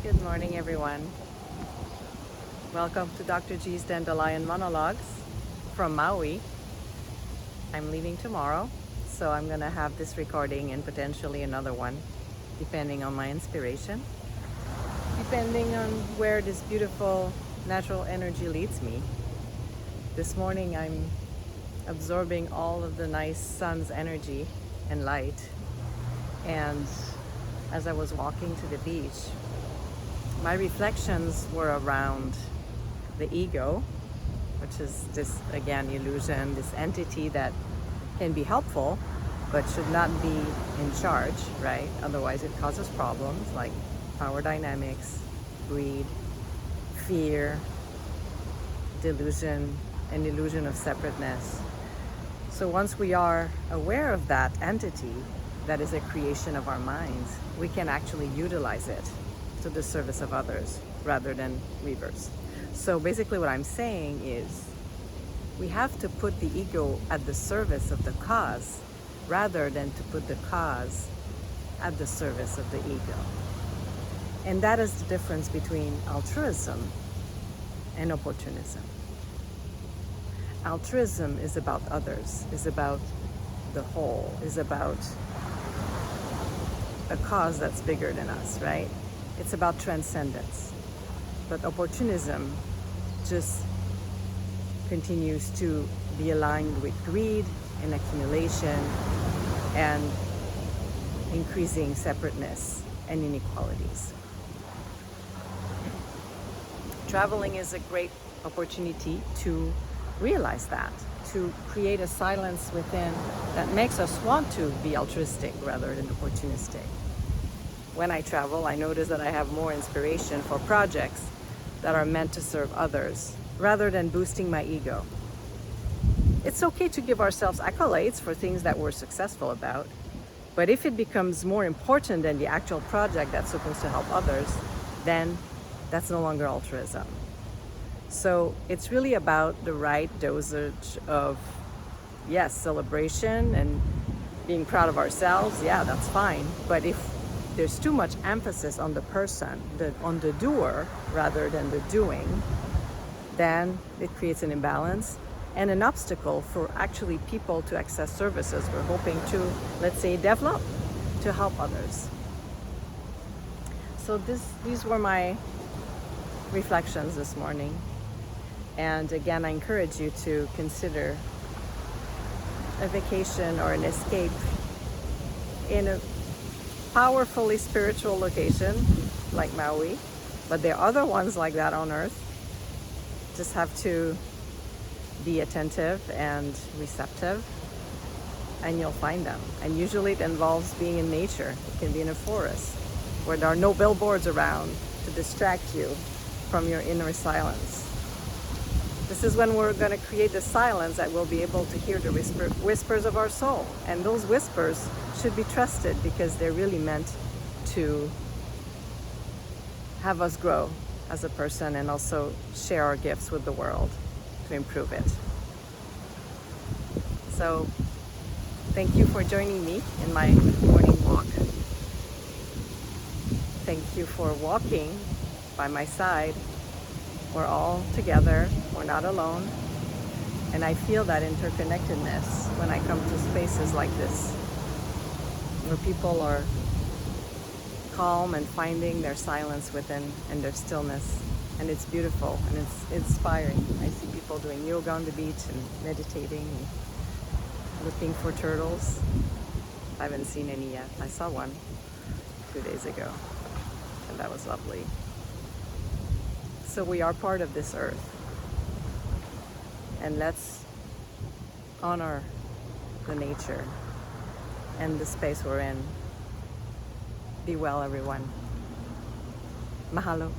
Good morning, everyone. Welcome to Dr. G's Dandelion Monologues from Maui. I'm leaving tomorrow, so I'm going to have this recording and potentially another one, depending on my inspiration, depending on where this beautiful natural energy leads me. This morning, I'm absorbing all of the nice sun's energy and light, and as I was walking to the beach, my reflections were around the ego, which is this, again, illusion, this entity that can be helpful, but should not be in charge, right? Otherwise, it causes problems like power dynamics, greed, fear, delusion, and illusion of separateness. So once we are aware of that entity that is a creation of our minds, we can actually utilize it to the service of others rather than reverse. So basically what I'm saying is we have to put the ego at the service of the cause rather than to put the cause at the service of the ego. And that is the difference between altruism and opportunism. Altruism is about others, is about the whole, is about a cause that's bigger than us, right? It's about transcendence. But opportunism just continues to be aligned with greed and accumulation and increasing separateness and inequalities. Traveling is a great opportunity to realize that, to create a silence within that makes us want to be altruistic rather than opportunistic. When I travel, I notice that I have more inspiration for projects that are meant to serve others rather than boosting my ego. It's okay to give ourselves accolades for things that we're successful about, but if it becomes more important than the actual project that's supposed to help others, then that's no longer altruism. So it's really about the right dosage of, yes, celebration and being proud of ourselves. Yeah, that's fine. But if there's too much emphasis on the person, on the doer rather than the doing, then it creates an imbalance and an obstacle for actually people to access services we're hoping to, let's say, develop to help others. So these were my reflections this morning. And again, I encourage you to consider a vacation or an escape in a powerfully spiritual location like Maui, but there are other ones like that on Earth. Just have to be attentive and receptive, and you'll find them. And usually it involves being in nature. It can be in a forest where there are no billboards around to distract you from your inner silence. This is when we're going to create the silence that we'll be able to hear the whispers of our soul. And those whispers should be trusted because they're really meant to have us grow as a person and also share our gifts with the world to improve it. So thank you for joining me in my morning walk. Thank you for walking by my side. We're all together, we're not alone. And I feel that interconnectedness when I come to spaces like this, where people are calm and finding their silence within and their stillness. And it's beautiful and it's inspiring. I see people doing yoga on the beach and meditating and looking for turtles. I haven't seen any yet. I saw one 2 days ago, and that was lovely. So we are part of this earth, and let's honor the nature and the space we're in. Be well, everyone. Mahalo.